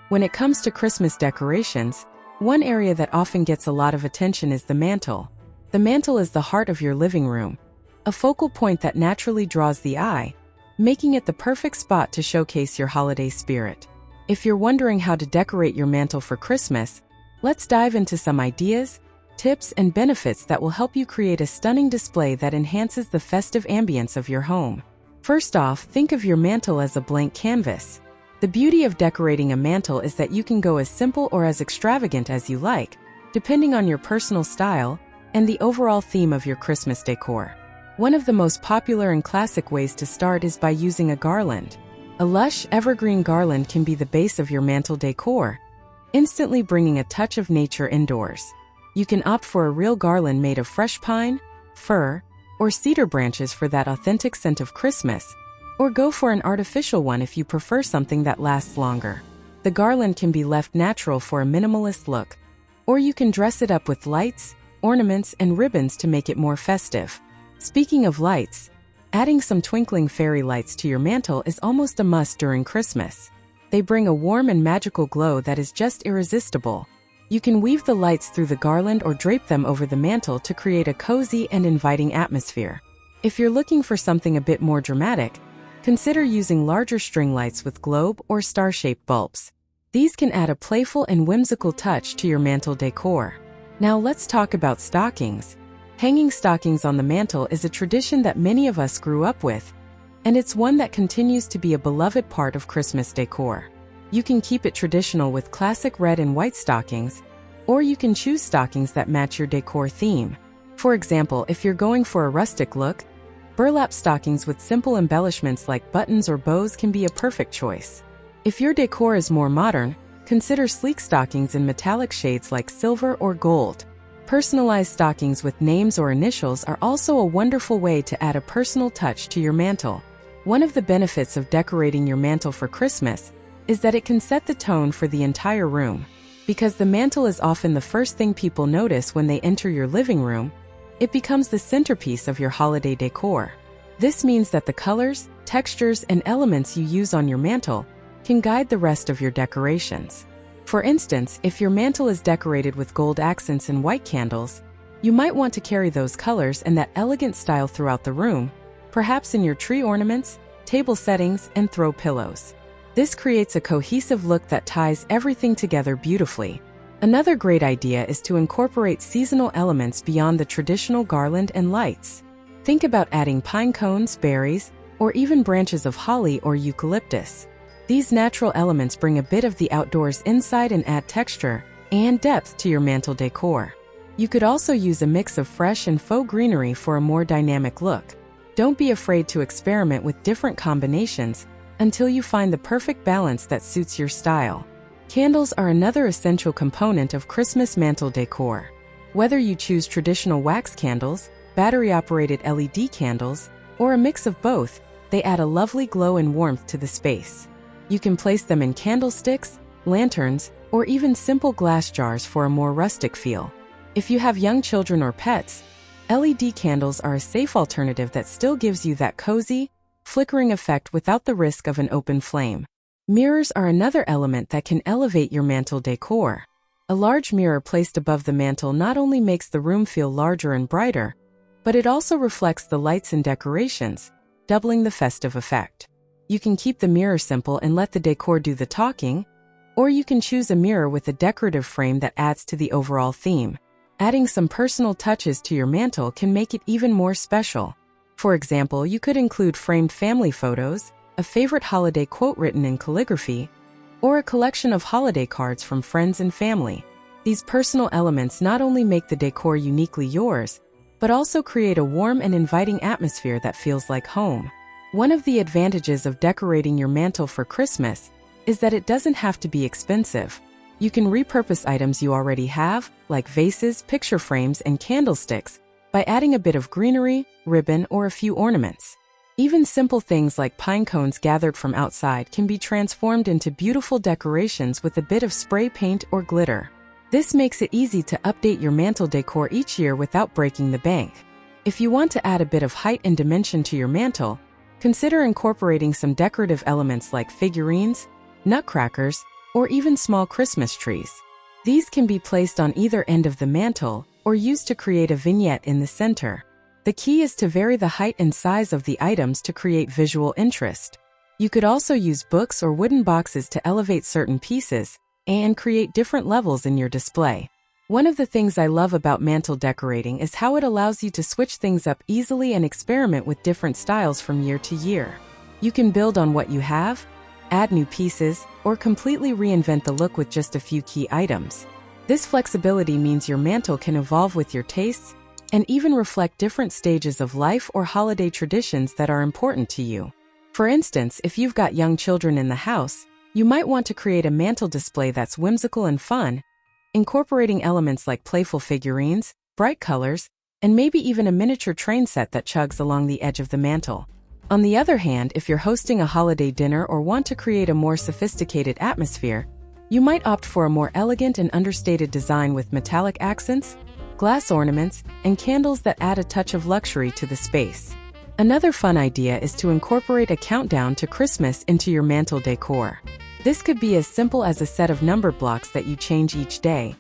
When it comes to Christmas decorations, one area that often gets a lot of attention is the mantel. The mantel is the heart of your living room, a focal point that naturally draws the eye, making it the perfect spot to showcase your holiday spirit. If you're wondering how to decorate your mantel for Christmas, let's dive into some ideas, tips, and benefits that will help you create a stunning display that enhances the festive ambience of your home. First off, think of your mantel as a blank canvas. The beauty of decorating a mantel is that you can go as simple or as extravagant as you like, depending on your personal style and the overall theme of your Christmas decor. One of the most popular and classic ways to start is by using a garland. A lush, evergreen garland can be the base of your mantel decor, instantly bringing a touch of nature indoors. You can opt for a real garland made of fresh pine, fir, or cedar branches for that authentic scent of Christmas, or go for an artificial one if you prefer something that lasts longer. The garland can be left natural for a minimalist look, or you can dress it up with lights, ornaments, and ribbons to make it more festive. Speaking of lights, adding some twinkling fairy lights to your mantel is almost a must during Christmas. They bring a warm and magical glow that is just irresistible. You can weave the lights through the garland or drape them over the mantel to create a cozy and inviting atmosphere. If you're looking for something a bit more dramatic, consider using larger string lights with globe or star-shaped bulbs. These can add a playful and whimsical touch to your mantel decor. Now let's talk about stockings. Hanging stockings on the mantel is a tradition that many of us grew up with, and it's one that continues to be a beloved part of Christmas decor. You can keep it traditional with classic red and white stockings, or you can choose stockings that match your decor theme. For example, if you're going for a rustic look, burlap stockings with simple embellishments like buttons or bows can be a perfect choice. If your decor is more modern, consider sleek stockings in metallic shades like silver or gold. Personalized stockings with names or initials are also a wonderful way to add a personal touch to your mantel. One of the benefits of decorating your mantel for Christmas is that it can set the tone for the entire room. Because the mantel is often the first thing people notice when they enter your living room, it becomes the centerpiece of your holiday decor. This means that the colors, textures, and elements you use on your mantel can guide the rest of your decorations. For instance, if your mantel is decorated with gold accents and white candles, you might want to carry those colors and that elegant style throughout the room, perhaps in your tree ornaments, table settings, and throw pillows. This creates a cohesive look that ties everything together beautifully. Another great idea is to incorporate seasonal elements beyond the traditional garland and lights. Think about adding pine cones, berries, or even branches of holly or eucalyptus. These natural elements bring a bit of the outdoors inside and add texture and depth to your mantel decor. You could also use a mix of fresh and faux greenery for a more dynamic look. Don't be afraid to experiment with different combinations until you find the perfect balance that suits your style. Candles are another essential component of Christmas mantel decor. Whether you choose traditional wax candles, battery-operated LED candles, or a mix of both, they add a lovely glow and warmth to the space. You can place them in candlesticks, lanterns, or even simple glass jars for a more rustic feel. If you have young children or pets, LED candles are a safe alternative that still gives you that cozy, flickering effect without the risk of an open flame. Mirrors are another element that can elevate your mantel decor. A large mirror placed above the mantel not only makes the room feel larger and brighter, but it also reflects the lights and decorations, doubling the festive effect. You can keep the mirror simple and let the decor do the talking, or you can choose a mirror with a decorative frame that adds to the overall theme. Adding some personal touches to your mantel can make it even more special. For example, you could include framed family photos, a favorite holiday quote written in calligraphy, or a collection of holiday cards from friends and family. These personal elements not only make the decor uniquely yours, but also create a warm and inviting atmosphere that feels like home. One of the advantages of decorating your mantel for Christmas is that it doesn't have to be expensive. You can repurpose items you already have, like vases, picture frames, and candlesticks, by adding a bit of greenery, ribbon, or a few ornaments. Even simple things like pine cones gathered from outside can be transformed into beautiful decorations with a bit of spray paint or glitter. This makes it easy to update your mantel decor each year without breaking the bank. If you want to add a bit of height and dimension to your mantel, consider incorporating some decorative elements like figurines, nutcrackers, or even small Christmas trees. These can be placed on either end of the mantel or used to create a vignette in the center. The key is to vary the height and size of the items to create visual interest. You could also use books or wooden boxes to elevate certain pieces and create different levels in your display. One of the things I love about mantel decorating is how it allows you to switch things up easily and experiment with different styles from year to year. You can build on what you have, add new pieces, or completely reinvent the look with just a few key items. This flexibility means your mantel can evolve with your tastes and even reflect different stages of life or holiday traditions that are important to you. For instance, if you've got young children in the house, you might want to create a mantel display that's whimsical and fun, incorporating elements like playful figurines, bright colors, and maybe even a miniature train set that chugs along the edge of the mantel. On the other hand, if you're hosting a holiday dinner or want to create a more sophisticated atmosphere, you might opt for a more elegant and understated design with metallic accents, glass ornaments, and candles that add a touch of luxury to the space. Another fun idea is to incorporate a countdown to Christmas into your mantel decor. This could be as simple as a set of numbered blocks that you change each day,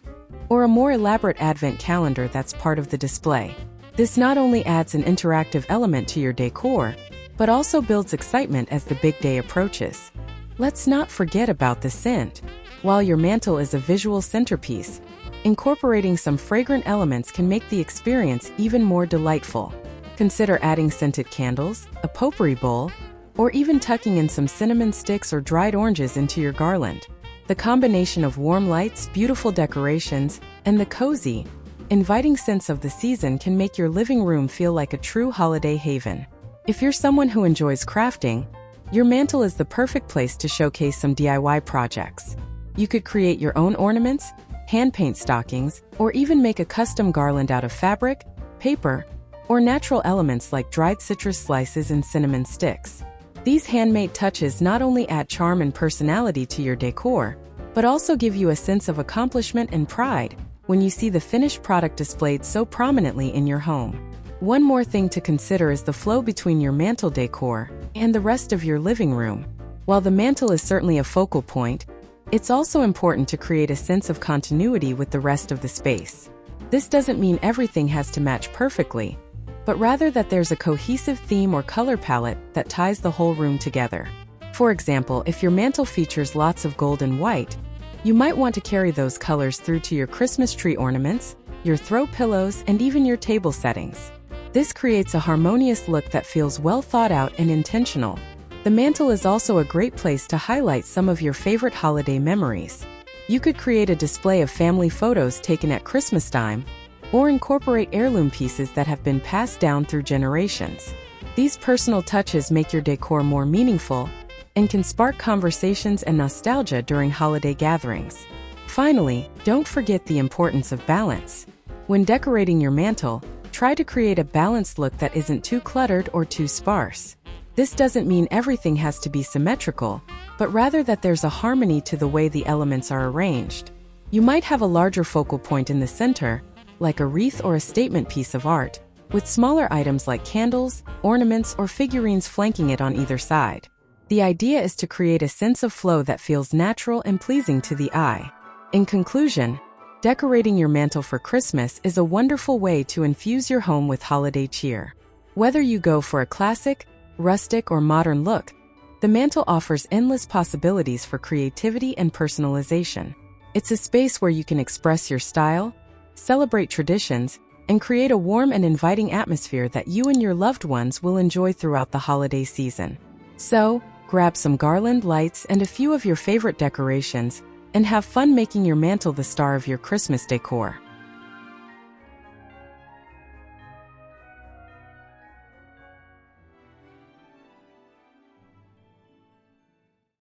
or a more elaborate advent calendar that's part of the display. This not only adds an interactive element to your decor, but also builds excitement as the big day approaches. Let's not forget about the scent. While your mantel is a visual centerpiece, incorporating some fragrant elements can make the experience even more delightful. Consider adding scented candles, a potpourri bowl, or even tucking in some cinnamon sticks or dried oranges into your garland. The combination of warm lights, beautiful decorations, and the cozy, inviting sense of the season can make your living room feel like a true holiday haven. If you're someone who enjoys crafting, your mantel is the perfect place to showcase some DIY projects. You could create your own ornaments, hand paint stockings, or even make a custom garland out of fabric, paper, or natural elements like dried citrus slices and cinnamon sticks. These handmade touches not only add charm and personality to your decor, but also give you a sense of accomplishment and pride when you see the finished product displayed so prominently in your home. One more thing to consider is the flow between your mantel decor and the rest of your living room. While the mantel is certainly a focal point, it's also important to create a sense of continuity with the rest of the space. This doesn't mean everything has to match perfectly, but rather that there's a cohesive theme or color palette that ties the whole room together. For example, if your mantel features lots of gold and white, you might want to carry those colors through to your Christmas tree ornaments, your throw pillows, and even your table settings. This creates a harmonious look that feels well thought out and intentional. The mantel is also a great place to highlight some of your favorite holiday memories. You could create a display of family photos taken at Christmas time, or incorporate heirloom pieces that have been passed down through generations. These personal touches make your decor more meaningful and can spark conversations and nostalgia during holiday gatherings. Finally, don't forget the importance of balance. When decorating your mantel, try to create a balanced look that isn't too cluttered or too sparse. This doesn't mean everything has to be symmetrical, but rather that there's a harmony to the way the elements are arranged. You might have a larger focal point in the center, like a wreath or a statement piece of art, with smaller items like candles, ornaments, or figurines flanking it on either side. The idea is to create a sense of flow that feels natural and pleasing to the eye. In conclusion, decorating your mantel for Christmas is a wonderful way to infuse your home with holiday cheer. Whether you go for a classic, rustic, or modern look, the mantel offers endless possibilities for creativity and personalization. It's a space where you can express your style, celebrate traditions, and create a warm and inviting atmosphere that you and your loved ones will enjoy throughout the holiday season. So, grab some garland, lights, and a few of your favorite decorations, and have fun making your mantel the star of your Christmas decor.